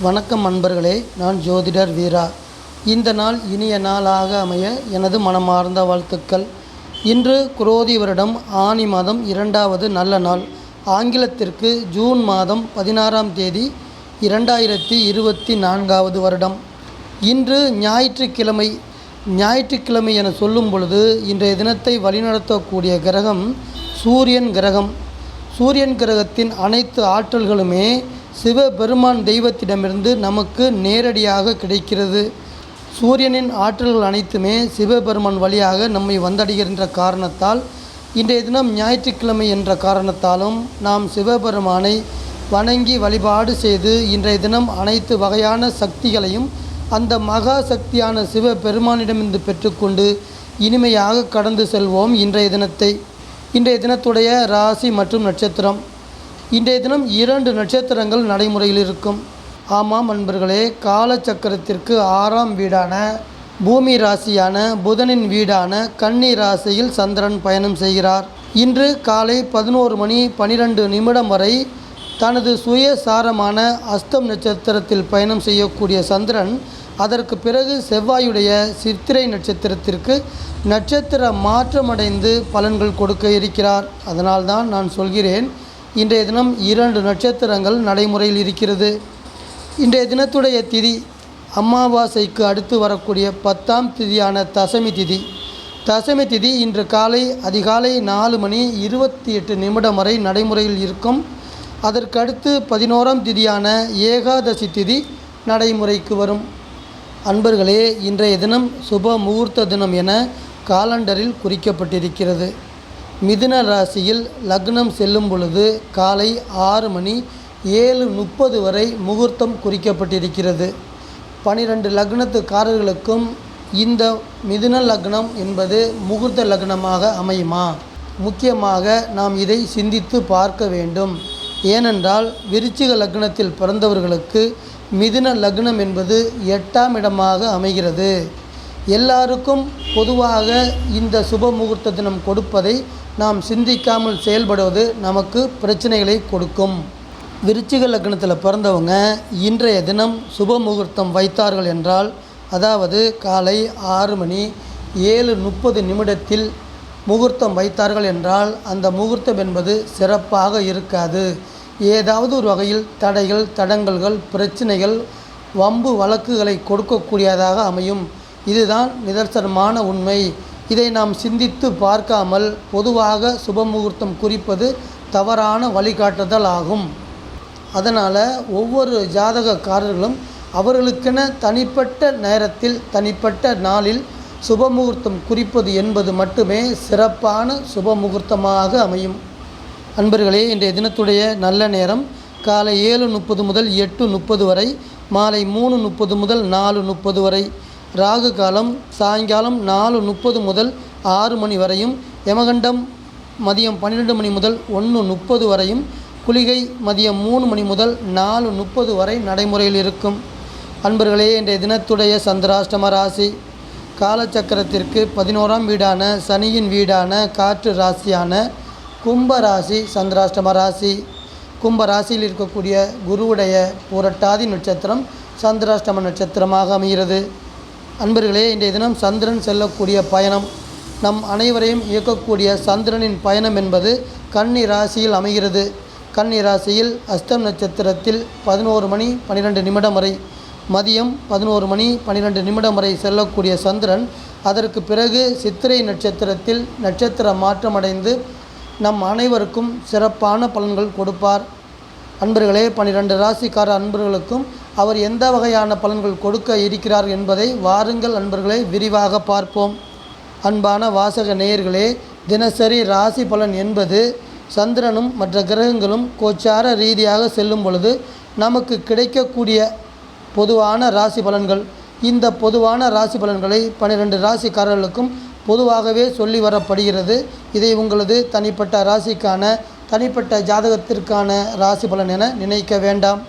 வணக்கம் நண்பர்களே, நான் ஜோதிடர் வீரா. இந்த நாள் இனிய நாளாக அமைய எனது மனமார்ந்த வாழ்த்துக்கள். இன்று குரோதி வருடம் ஆனி மாதம் 2வது நல்ல நாள். ஆங்கிலத்திற்கு ஜூன் மாதம் 16ஆம் தேதி 2024வது வருடம். இன்று ஞாயிற்றுக்கிழமை. ஞாயிற்றுக்கிழமை என சொல்லும் பொழுது இன்றைய தினத்தை வழிநடத்தக்கூடிய கிரகம் சூரியன் கிரகம். சூரியன் கிரகத்தின் அனைத்து ஆற்றல்களுமே சிவபெருமான் தெய்வத்திடமிருந்து நமக்கு நேரடியாக கிடைக்கிறது. சூரியனின் ஆற்றல்கள் அனைத்துமே சிவபெருமான் வழியாக நம்மை வந்தடைகின்ற காரணத்தால் இன்றைய தினம் ஞாயிற்றுக்கிழமை என்ற காரணத்தாலும் நாம் சிவபெருமானை வணங்கி வழிபாடு செய்து இன்றைய தினம் அனைத்து வகையான சக்திகளையும் அந்த மகா சக்தியான சிவபெருமானிடமிருந்து பெற்றுக்கொண்டு இனிமையாக கடந்து செல்வோம். இன்றைய தினத்துடைய ராசி மற்றும் நட்சத்திரம். இன்றைய தினம் 2 நட்சத்திரங்கள் நடைமுறையில் இருக்கும். ஆமாம் நண்பர்களே, காலச்சக்கரத்திற்கு 6ஆம் வீடான பூமி ராசியான புதனின் வீடான கன்னி ராசியில் சந்திரன் பயணம் செய்கிறார். இன்று காலை 11:12 வரை தனது சுயசாரமான அஸ்தம் நட்சத்திரத்தில் பயணம் செய்யக்கூடிய சந்திரன் அதற்கு பிறகு செவ்வாயுடைய சித்திரை நட்சத்திரத்திற்கு நட்சத்திர மாற்றமடைந்து பலன்கள் கொடுக்க இருக்கிறார். அதனால்தான் நான் சொல்கிறேன், இன்றைய தினம் 2 நட்சத்திரங்கள் நடைமுறையில் இருக்கிறது. இன்றைய தினத்துடைய திதி அமாவாசைக்கு அடுத்து வரக்கூடிய 10ஆம் திதியான தசமி திதி. தசமி திதி இன்று அதிகாலை 4:28 வரை நடைமுறையில் இருக்கும். அதற்கு அடுத்து 11ஆம் திதியான ஏகாதசி திதி நடைமுறைக்கு வரும். அன்பர்களே, இன்றைய தினம் சுப முகூர்த்த தினம் என காலண்டரில் குறிக்கப்பட்டிருக்கிறது. மிதுன ராசியில் லக்னம் செல்லும் பொழுது காலை 6:07:30 வரை முகூர்த்தம் குறிக்கப்பட்டிருக்கிறது. 12 லக்னத்துக்காரர்களுக்கும் இந்த மிதுன லக்னம் என்பது முகூர்த்த லக்னமாக அமையுமா? முக்கியமாக நாம் இதை சிந்தித்து பார்க்க வேண்டும். ஏனென்றால் விருச்சிக லக்னத்தில் பிறந்தவர்களுக்கு மிதுன லக்னம் என்பது 8ஆம் இடமாக அமைகிறது. எல்லாருக்கும் பொதுவாக இந்த சுப முகூர்த்த தினம் கொடுப்பதை நாம் சிந்திக்காமல் செயல்படுவது நமக்கு பிரச்சனைகளை கொடுக்கும். விருச்சிக லக்னத்தில் பிறந்தவங்க இன்றைய தினம் சுப முகூர்த்தம் வைத்தார்கள் என்றால், அதாவது காலை 6:07:30 முகூர்த்தம் வைத்தார்கள் என்றால் அந்த முகூர்த்தம் என்பது சிறப்பாக இருக்காது. ஏதாவது ஒரு வகையில் தடைகள், தடங்கல்கள், பிரச்சனைகள், வம்பு வழக்குகளை கொடுக்கக்கூடியதாக அமையும். இதுதான் நிதர்சனமான உண்மை. இதை நாம் சிந்தித்து பார்க்காமல் பொதுவாக சுபமுகூர்த்தம் குறிப்பது தவறான வழிகாட்டுதல் ஆகும். அதனால் ஒவ்வொரு ஜாதகக்காரர்களும் அவர்களுக்கென தனிப்பட்ட நேரத்தில் தனிப்பட்ட நாளில் சுபமுகூர்த்தம் குறிப்பது என்பது மட்டுமே சிறப்பான சுபமுகூர்த்தமாக அமையும். அன்பர்களே, இன்றைய தினத்துடைய நல்ல நேரம் காலை 7:30 முதல் 8:30 வரை, மாலை 3:30 முதல் 4:30 வரை. ராகு காலம் சாயங்காலம் 4:30 முதல் 6 மணி வரையும், யமகண்டம் மதியம் 12 மணி முதல் 1:30 வரையும், குளிகை மதியம் 3 மணி முதல் 4:30 வரை நடைமுறையில் இருக்கும். அன்பர்களே, இன்றைய தினத்துடைய சந்திராஷ்டம ராசி. காலச்சக்கரத்திற்கு 11ஆம் வீடான சனியின் வீடான காற்று ராசியான கும்ப ராசி சந்திராஷ்டம ராசி. கும்ப ராசியில் இருக்கக்கூடிய குருவுடைய புரட்டாதி நட்சத்திரம் சந்திராஷ்டம நட்சத்திரமாக அமைகிறது. அன்பர்களே, இன்றைய தினம் சந்திரன் செல்லக்கூடிய பயணம், நம் அனைவரையும் இயக்கக்கூடிய சந்திரனின் பயணம் என்பது கன்னி ராசியில் அமைகிறது. கன்னி ராசியில் அஸ்தம் நட்சத்திரத்தில் 11:12 வரை, மதியம் 11:12 வரை செல்லக்கூடிய சந்திரன் அதற்கு பிறகு சித்திரை நட்சத்திரத்தில் நட்சத்திர மாற்றமடைந்து நம் அனைவருக்கும் சிறப்பான பலன்கள் கொடுப்பார். அன்பர்களே, 12 ராசிக்கார அன்பர்களுக்கும் அவர் எந்த வகையான பலன்கள் கொடுக்க இருக்கிறார் என்பதை வாருங்கள் அன்பர்களை விரிவாக பார்ப்போம். அன்பான வாசக நேயர்களே, தினசரி ராசி பலன் என்பது சந்திரனும் மற்ற கிரகங்களும் கோச்சார ரீதியாக செல்லும் பொழுது நமக்கு கிடைக்கக்கூடிய பொதுவான ராசி பலன்கள். இந்த பொதுவான ராசி பலன்களை 12 ராசிக்காரர்களுக்கும் பொதுவாகவே சொல்லி வரப்படுகிறது. இதை உங்களது தனிப்பட்ட ராசிக்கான தனிப்பட்ட ஜாதகத்திற்கான ராசி பலன் என நினைக்க வேண்டாம்.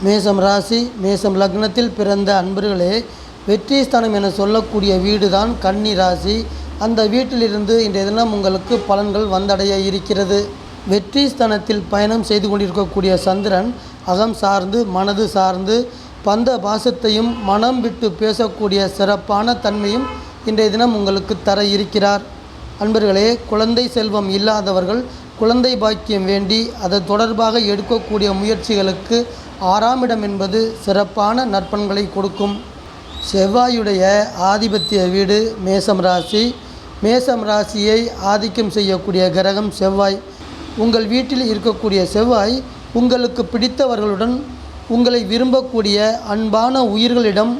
மேசம் ராசி, மேசம் லக்னத்தில் பிறந்த அன்பர்களே, வெற்றி ஸ்தானம் என சொல்லக்கூடிய வீடு தான் கன்னி ராசி. அந்த வீட்டிலிருந்து இன்றைய தினம் உங்களுக்கு பலன்கள் வந்தடைய இருக்கிறது. வெற்றி ஸ்தானத்தில் பயணம் செய்து கொண்டிருக்கக்கூடிய சந்திரன் அகம் சார்ந்து மனது சார்ந்து பந்த பாசத்தையும் மனம் விட்டு பேசக்கூடிய சிறப்பான தன்மையும் இன்றைய தினம் உங்களுக்கு தர இருக்கிறார். அன்பர்களே, குழந்தை செல்வம் இல்லாதவர்கள் குழந்தை பாக்கியம் வேண்டி அது தொடர்பாக எடுக்கக்கூடிய முயற்சிகளுக்கு 6ஆம் இடம் என்பது சிறப்பான நற்பண்களை கொடுக்கும். செவ்வாயுடைய ஆதிபத்திய வீடு மேசம் ராசி. மேசம் ராசியை ஆதிக்கம் செய்யக்கூடிய கிரகம் செவ்வாய். உங்கள் வீட்டில் இருக்கக்கூடிய செவ்வாய் உங்களுக்கு பிடித்தவர்களுடன் உங்களை விரும்பக்கூடிய அன்பான உயிர்களிடம்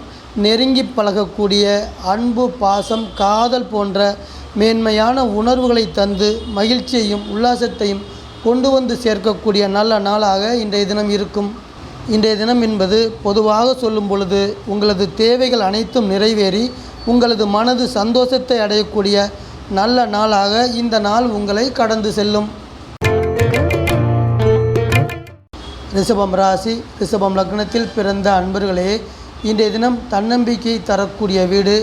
நெருங்கி பழகக்கூடிய அன்பு பாசம் காதல் போன்ற மேன்மையான உணர்வுகளை தந்து மகிழ்ச்சியையும் உல்லாசத்தையும் கொண்டு வந்து சேர்க்கக்கூடிய நல்ல நாளாக இன்றைய தினம் இருக்கும். இன்றைய தினம் என்பது பொதுவாக சொல்லும் பொழுது உங்களது தேவைகள் அனைத்தும் நிறைவேறி உங்களது மனது சந்தோஷத்தை அடையக்கூடிய நல்ல நாளாக இந்த நாள் உங்களை கடந்து செல்லும். ரிஷபம் ராசி, ரிஷபம் லக்னத்தில் பிறந்த அன்பர்களே, இன்றைய தினம் தன்னம்பிக்கை தரக்கூடிய வீடு.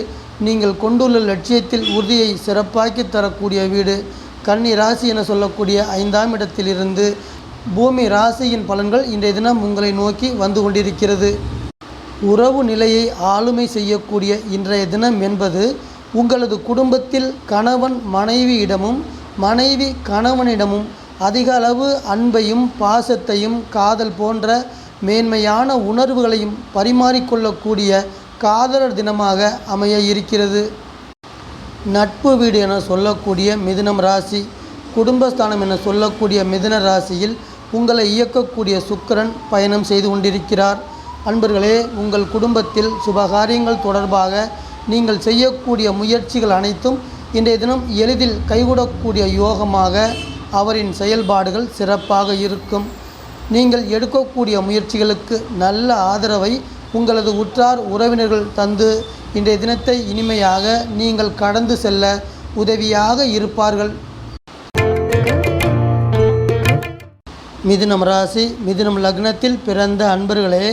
நீங்கள் கொண்டுள்ள லட்சியத்தில் உறுதியை சிறப்பாக்கி தரக்கூடிய வீடு. கன்னி ராசி என சொல்லக்கூடிய 5ஆம் இடத்திலிருந்து பூமி ராசியின் பலன்கள் இன்றைய தினம் உங்களை நோக்கி வந்து கொண்டிருக்கிறது. உறவு நிலையை ஆளுமை செய்யக்கூடிய இன்றைய தினம் என்பது உங்களது குடும்பத்தில் கணவன் மனைவியிடமும் மனைவி கணவனிடமும் அதிக அளவு அன்பையும் பாசத்தையும் காதல் போன்ற மேன்மையான உணர்வுகளையும் பரிமாறிக்கொள்ளக்கூடிய காதலர் தினமாக அமைய இருக்கிறது. நட்பு வீடு என சொல்லக்கூடிய மிதுனம் ராசி, குடும்பஸ்தானம் என சொல்லக்கூடிய மிதுன ராசியில் உங்களை இயக்கக்கூடிய சுக்கிரன் பயணம் செய்து கொண்டிருக்கிறார். அன்பர்களே, உங்கள் குடும்பத்தில் சுபகாரியங்கள் தொடர்பாக நீங்கள் செய்யக்கூடிய முயற்சிகள் அனைத்தும் இன்றைய தினம் எளிதில் கைகூடக்கூடிய யோகமாக அவரின் செயல்பாடுகள் சிறப்பாக இருக்கும். நீங்கள் எடுக்கக்கூடிய முயற்சிகளுக்கு நல்ல ஆதரவை உங்களது உற்றார் உறவினர்கள் தந்து இன்றைய தினத்தை இனிமையாக நீங்கள் கடந்து செல்ல உதவியாக இருப்பார்கள். மிதுனம் ராசி, மிதுனம் லக்னத்தில் பிறந்த அன்பர்களே,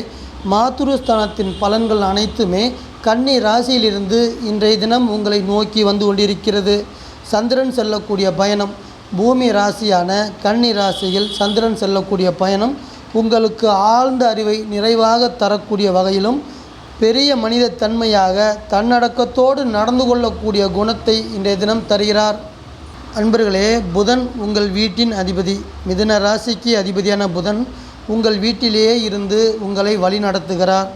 மாதுருஸ்தானத்தின் பலன்கள் அனைத்துமே கன்னி ராசியிலிருந்து இன்றைய தினம் உங்களை நோக்கி வந்து கொண்டிருக்கிறது. சந்திரன் செல்லக்கூடிய பயணம், பூமி ராசியான கன்னி ராசியில் சந்திரன் செல்லக்கூடிய பயணம் உங்களுக்கு ஆழ்ந்த அறிவை நிறைவாக தரக்கூடிய வகையிலும் பெரிய மனித தன்மையாக தன்னடக்கத்தோடு நடந்து கொள்ளக்கூடிய குணத்தை இன்றைய தினம் தருகிறார். அன்பர்களே, புதன் உங்கள் வீட்டின் அதிபதி. மிதுன ராசிக்கு அதிபதியான புதன் உங்கள் வீட்டிலேயே இருந்து உங்களை வழி நடத்துகிறார்.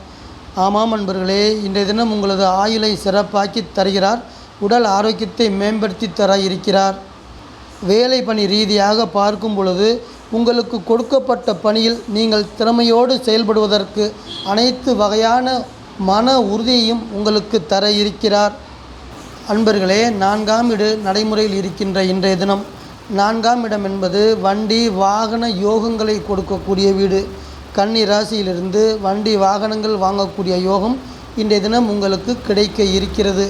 ஆமாம் அன்பர்களே, இன்றைய தினம் உங்களது ஆயுளை சிறப்பாக்கி தருகிறார். உடல் ஆரோக்கியத்தை மேம்படுத்தி தர இருக்கிறார். வேலை பணி ரீதியாக பார்க்கும் பொழுது உங்களுக்கு கொடுக்கப்பட்ட பணியில் நீங்கள் திறமையோடு செயல்படுவதற்கு அனைத்து வகையான மன உறுதியையும் உங்களுக்கு தர இருக்கிறார். அன்பர்களே, 4ஆம் இடம் நடைமுறையில் இருக்கின்ற இன்றைய தினம் 4ஆம் இடம் என்பது வண்டி வாகன யோகங்களை கொடுக்கக்கூடிய வீடு. கன்னி ராசியிலிருந்து வண்டி வாகனங்கள் வாங்கக்கூடிய யோகம் இன்றைய தினம் உங்களுக்கு கிடைக்க இருக்கிறது.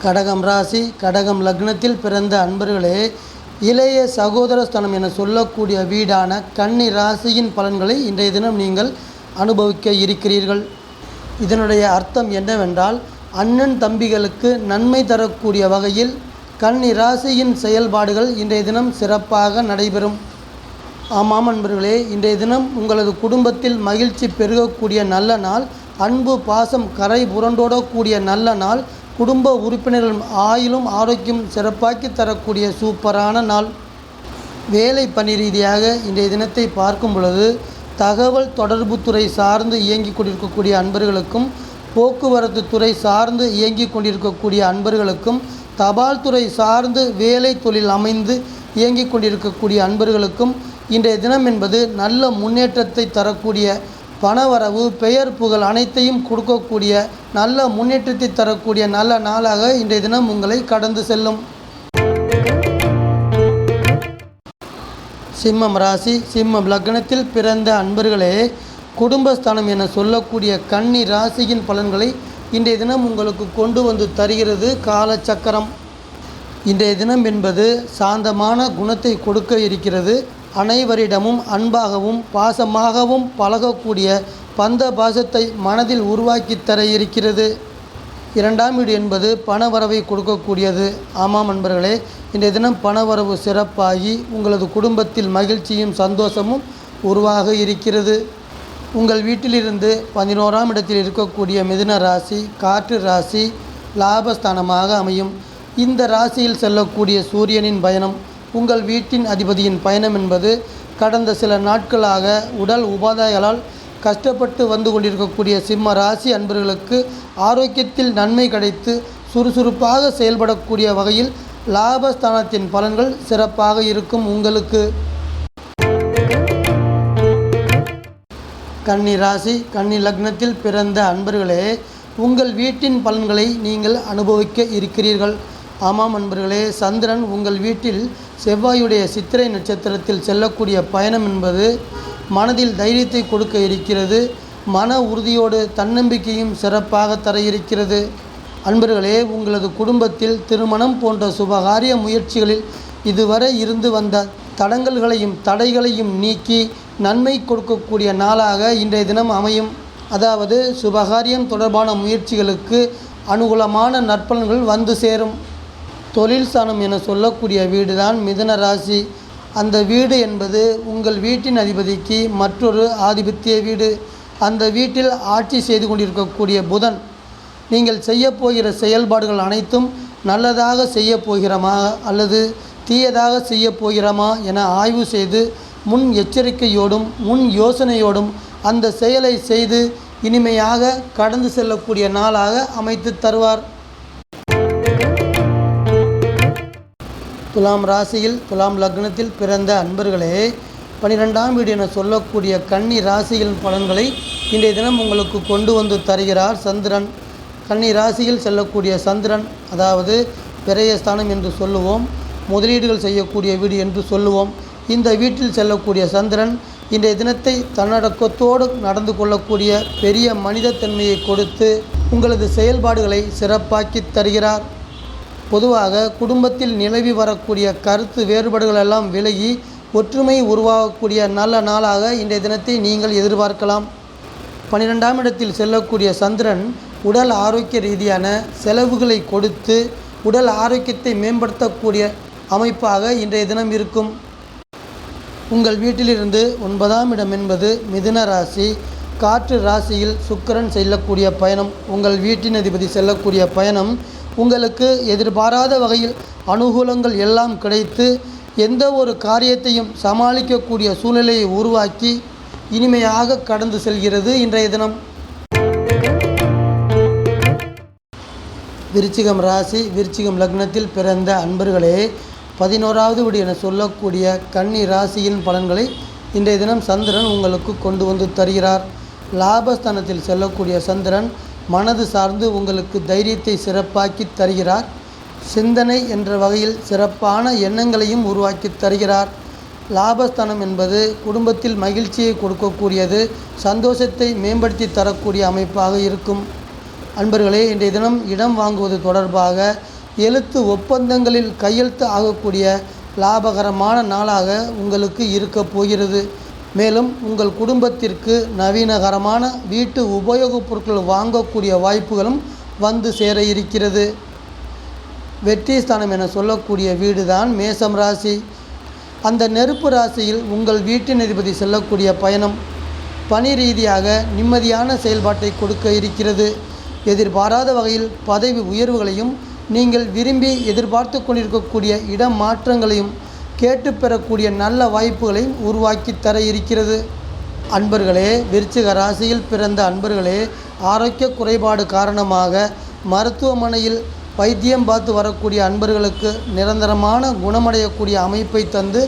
கடகம் ராசி, கடகம் லக்னத்தில் பிறந்த அன்பர்களே, இளைய சகோதரஸ்தானம் என சொல்லக்கூடிய வீடான கன்னி ராசியின் பலன்களை இன்றைய தினம் நீங்கள் அனுபவிக்க இருக்கிறீர்கள். இதனுடைய அர்த்தம் என்னவென்றால், அண்ணன் தம்பிகளுக்கு நன்மை தரக்கூடிய வகையில் கன்னி ராசியின் செயல்பாடுகள் இன்றைய தினம் சிறப்பாக நடைபெறும். ஆமாம் அன்பர்களே, இன்றைய தினம் உங்களது குடும்பத்தில் மகிழ்ச்சி பெருகக்கூடிய நல்ல நாள். அன்பு பாசம் கரை புரண்டோடக்கூடிய நல்ல நாள். குடும்ப உறுப்பினர்கள் ஆயுளும் ஆரோக்கியம் சிறப்பாக்கி தரக்கூடிய சூப்பரான நாள். வேலை பணி ரீதியாக இன்றைய தினத்தை பார்க்கும் பொழுது தகவல் தொடர்பு துறை சார்ந்து இயங்கி கொண்டிருக்கக்கூடிய அன்பர்களுக்கும், போக்குவரத்து துறை சார்ந்து இயங்கி கொண்டிருக்கக்கூடிய அன்பர்களுக்கும், தபால் துறை சார்ந்து வேலை தொழில் அமைந்து இயங்கி கொண்டிருக்கக்கூடிய அன்பர்களுக்கும் இன்றைய தினம் என்பது நல்ல முன்னேற்றத்தை தரக்கூடிய பணவரவு பெயர் புகழ் அனைத்தையும் கொடுக்கக்கூடிய நல்ல முன்னேற்றத்தை தரக்கூடிய நல்ல நாளாக இன்றைய தினம் உங்களை கடந்து செல்லும். சிம்மம் ராசி, சிம்மம் லக்னத்தில் பிறந்த அன்பர்களே, குடும்பஸ்தானம் என சொல்லக்கூடிய கன்னி ராசியின் பலன்களை இன்றைய தினம் உங்களுக்கு கொண்டு வந்து தருகிறது காலச்சக்கரம். இன்றைய தினம் என்பது சாந்தமான குணத்தை கொடுக்க இருக்கிறது. அனைவரிடமும் அன்பாகவும் பாசமாகவும் பழகக்கூடிய பந்த பாசத்தை மனதில் உருவாக்கி தர இருக்கிறது. இரண்டாம் வீடு என்பது பணவரவை கொடுக்கக்கூடியது. ஆமாம் அன்பர்களே, இன்றைய தினம் பணவரவு சிறப்பாகி உங்களது குடும்பத்தில் மகிழ்ச்சியும் சந்தோஷமும் உருவாக இருக்கிறது. உங்கள் வீட்டிலிருந்து 11ஆம் இடத்தில் இருக்கக்கூடிய மிதுன ராசி காற்று ராசி லாபஸ்தானமாக அமையும். இந்த ராசியில் செல்லக்கூடிய சூரியனின் பயணம், உங்கள் வீட்டின் அதிபதியின் பயணம் என்பது கடந்த சில நாட்களாக உடல் உபாதைகளால் கஷ்டப்பட்டு வந்து கொண்டிருக்கக்கூடிய சிம்ம ராசி அன்பர்களுக்கு ஆரோக்கியத்தில் நன்மை கிடைத்து சுறுசுறுப்பாக செயல்படக்கூடிய வகையில் லாபஸ்தானத்தின் பலன்கள் சிறப்பாக இருக்கும். உங்களுக்கு கன்னி ராசி கன்னி லக்னத்தில் பிறந்த அன்பர்களே, உங்கள் வீட்டின் பலன்களை நீங்கள் அனுபவிக்க இருக்கிறீர்கள். ஆமாம் அன்பர்களே, சந்திரன் உங்கள் வீட்டில் செவ்வாயுடைய சித்திரை நட்சத்திரத்தில் செல்லக்கூடிய பயணம் என்பது மனதில் தைரியத்தை கொடுக்க இருக்கிறது. மன உறுதியோடு தன்னம்பிக்கையும் சிறப்பாக தர இருக்கிறது. அன்பர்களே, உங்களது குடும்பத்தில் திருமணம் போன்ற சுபகாரிய முயற்சிகளில் இதுவரை இருந்து வந்த தடங்கல்களையும் தடைகளையும் நீக்கி நன்மை கொடுக்கக்கூடிய நாளாக இன்றைய தினம் அமையும். அதாவது சுபகாரியம் தொடர்பான முயற்சிகளுக்கு அனுகூலமான நற்பலன்கள் வந்து சேரும். தொழில் ஸ்தானம் என சொல்லக்கூடிய வீடு தான் மிதுன ராசி. அந்த வீடு என்பது உங்கள் வீட்டின் அதிபதிக்கு மற்றொரு ஆதிபத்திய வீடு. அந்த வீட்டில் ஆட்சி செய்து கொண்டிருக்கக்கூடிய புதன் நீங்கள் செய்யப்போகிற செயல்பாடுகள் அனைத்தும் நல்லதாக செய்ய போகிறோமா அல்லது தீயதாக செய்ய போகிறோமா என ஆய்வு செய்து முன் எச்சரிக்கையோடும் முன் யோசனையோடும் அந்த செயலை செய்து இனிமையாக கடந்து செல்லக்கூடிய நாளாக அமைத்து தருவார். துலாம் ராசியில் துலாம் லக்னத்தில் பிறந்த அன்பர்களே, 12ஆம் வீடு என சொல்லக்கூடிய கன்னி ராசியின் பலன்களை இன்றைய தினம் உங்களுக்கு கொண்டு வந்து தருகிறார் சந்திரன். கன்னி ராசியில் செல்லக்கூடிய சந்திரன், அதாவது விரயஸ்தானம் என்று சொல்லுவோம், முதலீடுகள் செய்யக்கூடிய வீடு என்று சொல்லுவோம். இந்த வீட்டில் செல்லக்கூடிய சந்திரன் இன்றைய தினத்தை தன்னடக்கத்தோடு நடந்து கொள்ளக்கூடிய பெரிய மனிதத்தன்மையை கொடுத்து உங்களது செயல்பாடுகளை சிறப்பாக்கி தருகிறார். பொதுவாக குடும்பத்தில் நிலவி வரக்கூடிய கருத்து வேறுபாடுகள் எல்லாம் விலகி ஒற்றுமை உருவாகக்கூடிய நல்ல நாளாக இன்றைய தினத்தை நீங்கள் எதிர்பார்க்கலாம். 12ஆம் இடத்தில் செல்லக்கூடிய சந்திரன் உடல் ஆரோக்கிய ரீதியான செலவுகளை கொடுத்து உடல் ஆரோக்கியத்தை மேம்படுத்தக்கூடிய அமைப்பாக இன்றைய தினம் இருக்கும். உங்கள் வீட்டிலிருந்து 9ஆம் இடம் என்பது மிதுன ராசி காற்று ராசியில் சுக்கிரன் செல்லக்கூடிய பயணம். உங்கள் வீட்டின் அதிபதி செல்லக்கூடிய பயணம் உங்களுக்கு எதிர்பாராத வகையில் அனுகூலங்கள் எல்லாம் கிடைத்து எந்த ஒரு காரியத்தையும் சமாளிக்கக்கூடிய சூழ்நிலையை உருவாக்கி இனிமையாக கடந்து செல்கிறது இன்றைய தினம். விருச்சிகம் ராசி விருச்சிகம் லக்னத்தில் பிறந்த அன்பர்களே, 11ஆவது வீடு என சொல்லக்கூடிய கன்னி ராசியின் பலன்களை இன்றைய தினம் சந்திரன் உங்களுக்கு கொண்டு வந்து தருகிறார். லாபஸ்தானத்தில் செல்லக்கூடிய சந்திரன் மனது சார்ந்து உங்களுக்கு தைரியத்தை சிறப்பாக்கி தருகிறார். சிந்தனை என்ற வகையில் சிறப்பான எண்ணங்களையும் உருவாக்கி தருகிறார். லாபஸ்தானம் என்பது குடும்பத்தில் மகிழ்ச்சியை கொடுக்கக்கூடியது, சந்தோஷத்தை மேம்படுத்தி தரக்கூடிய அமைப்பாக இருக்கும். அன்பர்களே, இன்றைய தினம் இடம் வாங்குவது தொடர்பாக எழுத்து ஒப்பந்தங்களில் கையெழுத்து ஆகக்கூடிய லாபகரமான நாளாக உங்களுக்கு இருக்க போகிறது. மேலும் உங்கள் குடும்பத்திற்கு நவீனகரமான வீட்டு உபயோகப் பொருட்கள் வாங்கக்கூடிய வாய்ப்புகளும் வந்து சேர இருக்கிறது. வெற்றி ஸ்தானம் என சொல்லக்கூடிய வீடு தான் மேசம் ராசி. அந்த நெருப்பு ராசியில் உங்கள் வீட்டின் அதிபதி செல்லக்கூடிய பயணம் பணி ரீதியாக நிம்மதியான செயல்பாட்டை கொடுக்க இருக்கிறது. எதிர்பாராத வகையில் பதவி உயர்வுகளையும் நீங்கள் விரும்பி எதிர்பார்த்து கொண்டிருக்கக்கூடிய இடம் மாற்றங்களையும் கேட்டு பெறக்கூடிய நல்ல வாய்ப்புகளையும் உருவாக்கி தர இருக்கிறது. அன்பர்களே, விருச்சிக ராசியில் பிறந்த அன்பர்களே, ஆரோக்கிய குறைபாடு காரணமாக மருத்துவமனையில் வைத்தியம் பார்த்து வரக்கூடிய அன்பர்களுக்கு நிரந்தரமான குணமடையக்கூடிய அமைப்பை தந்து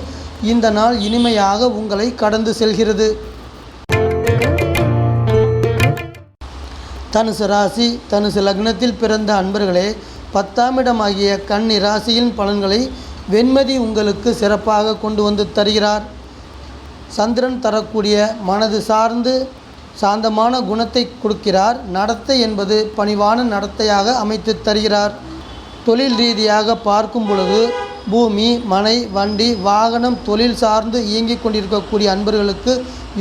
இந்த நாள் இனிமையாக உங்களை கடந்து செல்கிறது. தனுசு ராசி தனுசு லக்னத்தில் பிறந்த அன்பர்களே, 10ஆம் இடமாகிய கன்னி ராசியின் பலன்களை வெண்மதி உங்களுக்கு சிறப்பாக கொண்டு வந்து தருகிறார். சந்திரன் தரக்கூடிய மனது சார்ந்து சாந்தமான குணத்தை கொடுக்கிறார். நடத்தை என்பது பணிவான நடத்தையாக அமைத்து தருகிறார். தொழில் ரீதியாக பார்க்கும் பொழுது பூமி, மனை, வண்டி, வாகனம், தொழில் சார்ந்து இயங்கிக் கொண்டிருக்கக்கூடிய அன்பர்களுக்கு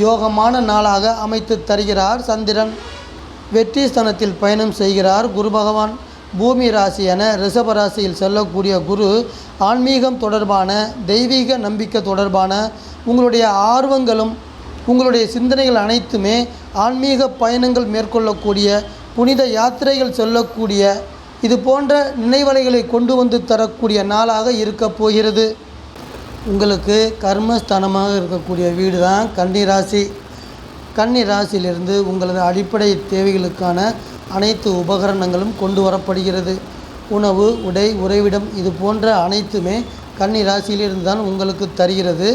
யோகமான நாளாக அமைத்து தருகிறார் சந்திரன். வெற்றி ஸ்தானத்தில் பயணம் செய்கிறார் குரு பகவான். பூமி ராசியான ரிஷப ராசியில் செல்லக்கூடிய குரு ஆன்மீகம் தொடர்பான, தெய்வீக நம்பிக்கை தொடர்பான உங்களுடைய ஆர்வங்களும் உங்களுடைய சிந்தனைகள் அனைத்துமே ஆன்மீக பயணங்கள் மேற்கொள்ளக்கூடிய, புனித யாத்திரைகள் செல்லக்கூடிய, இது போன்ற நினைவலைகளை கொண்டு வந்து தரக்கூடிய நாளாக இருக்க போகிறது. உங்களுக்கு கர்மஸ்தானமாக இருக்கக்கூடிய வீடு தான் கன்னி ராசி. கன்னி ராசியிலிருந்து உங்களது அடிப்படை தேவைகளுக்கான அனைத்து உபகரணங்களும் கொண்டு வரப்படுகிறது. உணவு, உடை, உறைவிடம் இது போன்ற அனைத்துமே கன்னி ராசியிலிருந்து தான் உங்களுக்கு தருகிறது.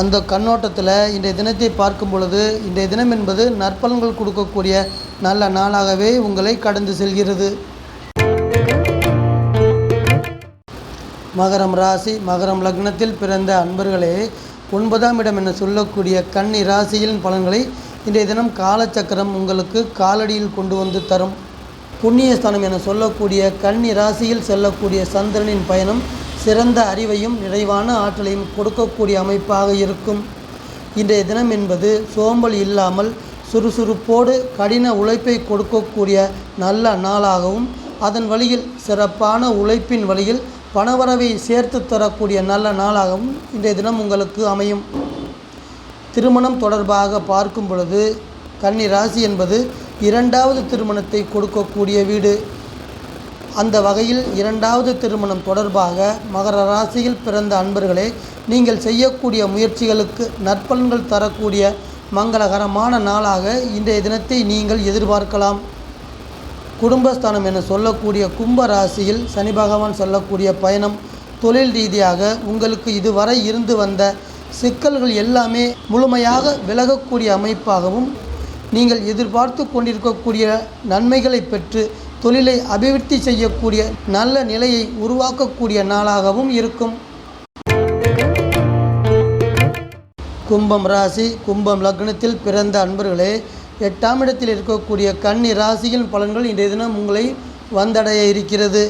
அந்த கண்ணோட்டத்தில் இன்றைய தினத்தை பார்க்கும் பொழுது, இன்றைய தினம் என்பது நற்பலன்கள் கொடுக்கக்கூடிய நல்ல நாளாகவே உங்களை கடந்து செல்கிறது. மகரம் ராசி, மகரம் லக்னத்தில் பிறந்த அன்பர்களே, 9ஆம் இடம் என சொல்லக்கூடிய கன்னி ராசியின் பலன்களை இன்றைய தினம் காலச்சக்கரம் உங்களுக்கு காலடியில் கொண்டு வந்து தரும். புண்ணியஸ்தானம் என சொல்லக்கூடிய கன்னி ராசியில் செல்லக்கூடிய சந்திரனின் பயணம் சிறந்த அறிவையும் நிறைவான ஆற்றலையும் கொடுக்கக்கூடிய அமைப்பாக இருக்கும். இன்றைய தினம் என்பது சோம்பல் இல்லாமல் சுறுசுறுப்போடு கடின உழைப்பை கொடுக்கக்கூடிய நல்ல நாளாகவும், அதன் வழியில் சிறப்பான உழைப்பின் வழியில் பணவரவை சேர்த்து தரக்கூடிய நல்ல நாளாகவும் இன்றைய தினம் உங்களுக்கு அமையும். திருமணம் தொடர்பாக பார்க்கும் பொழுது கன்னி ராசி என்பது 2வது திருமணத்தை கொடுக்கக்கூடிய வீடு. அந்த வகையில் 2வது திருமணம் தொடர்பாக மகர ராசியில் பிறந்த அன்பர்களே, நீங்கள் செய்யக்கூடிய முயற்சிகளுக்கு நற்பலன்கள் தரக்கூடிய மங்களகரமான நாளாக இன்றைய தினத்தை நீங்கள் எதிர்பார்க்கலாம். குடும்பஸ்தானம் என சொல்லக்கூடிய கும்ப ராசியில் சனி பகவான் சொல்லக்கூடிய பயணம் தொழில் ரீதியாக உங்களுக்கு இதுவரை இருந்து வந்த சிக்கல்கள் எல்லாமே முழுமையாக விலகக்கூடிய அமைப்பாகவும், நீங்கள் எதிர்பார்த்து கொண்டிருக்கக்கூடிய நன்மைகளை பெற்று தொழிலை அபிவிருத்தி செய்யக்கூடிய நல்ல நிலையை உருவாக்கக்கூடிய நாளாகவும் இருக்கும். கும்பம் ராசி, கும்பம் லக்னத்தில் பிறந்த அன்பர்களே, 8ஆம் இடத்தில் இருக்கக்கூடிய கன்னி ராசியின் பலன்கள் இன்றைய தினம் உங்களை வந்தடைய இருக்கிறது.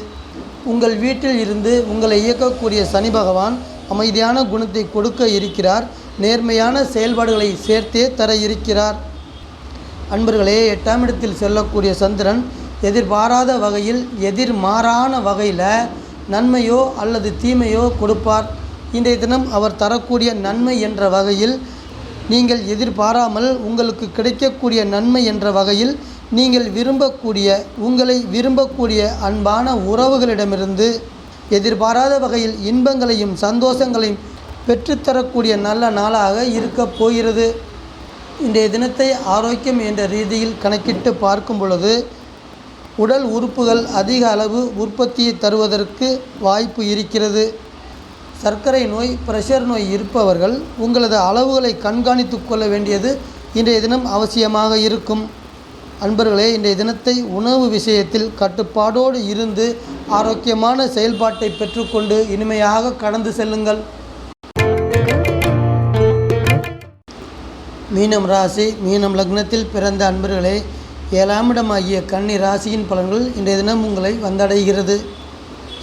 உங்கள் வீட்டில் இருந்து உங்களை இயக்கக்கூடிய சனி பகவான் அமைதியான குணத்தை கொடுக்க இருக்கிறார். நேர்மையான செயல்பாடுகளை சேர்த்தே தர இருக்கிறார். அன்பர்களே, 8ஆம் இடத்தில் செல்லக்கூடிய சந்திரன் எதிர்பாராத வகையில், எதிர்மாறான வகையில் நன்மையோ அல்லது தீமையோ கொடுப்பார். இன்றைய தினம் அவர் தரக்கூடிய நன்மை என்ற வகையில், நீங்கள் எதிர்பாராமல் உங்களுக்கு கிடைக்கக்கூடிய நன்மை என்ற வகையில், நீங்கள் விரும்பக்கூடிய, உங்களை விரும்பக்கூடிய அன்பான உறவுகளிடமிருந்து எதிர்பாராத வகையில் இன்பங்களையும் சந்தோஷங்களையும் பெற்றுத்தரக்கூடிய நல்ல நாளாக இருக்கப் போகிறது. இன்றைய தினத்தை ஆரோக்கியம் என்ற ரீதியில் கணக்கிட்டு பார்க்கும் பொழுது, உடல் உறுப்புகள் அதிக அளவு உற்பத்தியை தருவதற்கு வாய்ப்பு இருக்கிறது. சர்க்கரை நோய், பிரஷர் நோய் இருப்பவர்கள் உங்களது அளவுகளை கண்காணித்து கொள்ள வேண்டியது இன்றைய தினம் அவசியமாக இருக்கும். அன்பர்களே, இன்றைய தினத்தை உணவு விஷயத்தில் கட்டுப்பாடோடு இருந்து ஆரோக்கியமான செயல்பாட்டை பெற்றுக்கொண்டு இனிமையாக கடந்து செல்லுங்கள். மீனம் ராசி, மீனம் லக்னத்தில் பிறந்த அன்பர்களே, 7ஆம் இடமாகிய கன்னி ராசியின் பலன்கள் இன்றைய தினம் உங்களை வந்தடைகிறது.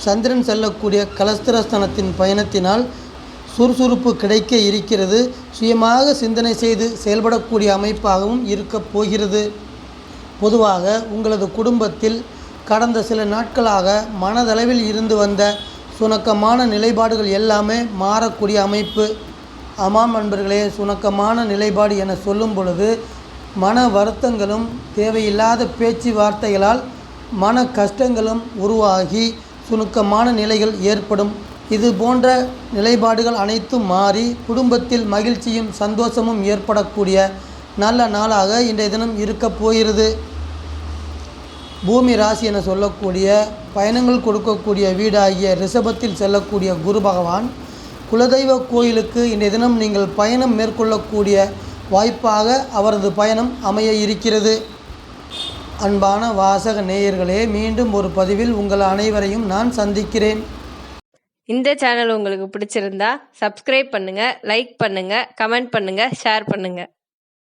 சந்திரன் செல்லக்கூடிய கலஸ்திரஸ்தானத்தின் பயணத்தினால் சுறுசுறுப்பு கிடைக்க இருக்கிறது. சுயமாக சிந்தனை செய்து செயல்படக்கூடிய அமைப்பாகவும் இருக்கப் போகிறது. பொதுவாக உங்களது குடும்பத்தில் கடந்த சில நாட்களாக மனதளவில் இருந்து வந்த சுணக்கமான நிலைப்பாடுகள் எல்லாமே மாறக்கூடிய அமைப்பு. ஆமாம் நண்பர்களே, சுணக்கமான நிலைப்பாடு என சொல்லும் பொழுது மன வருத்தங்களும் தேவையில்லாத பேச்சுவார்த்தைகளால் மன கஷ்டங்களும் உருவாகி சுணுக்கமான நிலைகள் ஏற்படும். இது போன்ற நிலைப்பாடுகள் அனைத்தும் மாறி குடும்பத்தில் மகிழ்ச்சியும் சந்தோஷமும் ஏற்படக்கூடிய நல்ல நாளாக இன்றைய தினம் இருக்கப் போகிறது. பூமி ராசி என சொல்லக்கூடிய பயணங்கள் கொடுக்கக்கூடிய வீடாகிய ரிஷபத்தில் செல்லக்கூடிய குரு பகவான் குலதெய்வ கோயிலுக்கு இன்றைய தினம் நீங்கள் பயணம் மேற்கொள்ளக்கூடிய வாய்ப்பாக அவரது பயணம் அமைய இருக்கிறது. அன்பான வாசக நேயர்களே, மீண்டும் ஒரு பதிவில் உங்கள் அனைவரையும் நான் சந்திக்கிறேன். இந்த சேனல் உங்களுக்கு பிடிச்சிருந்தா சப்ஸ்கிரைப் பண்ணுங்க, லைக் பண்ணுங்க, கமெண்ட் பண்ணுங்க, ஷேர் பண்ணுங்க.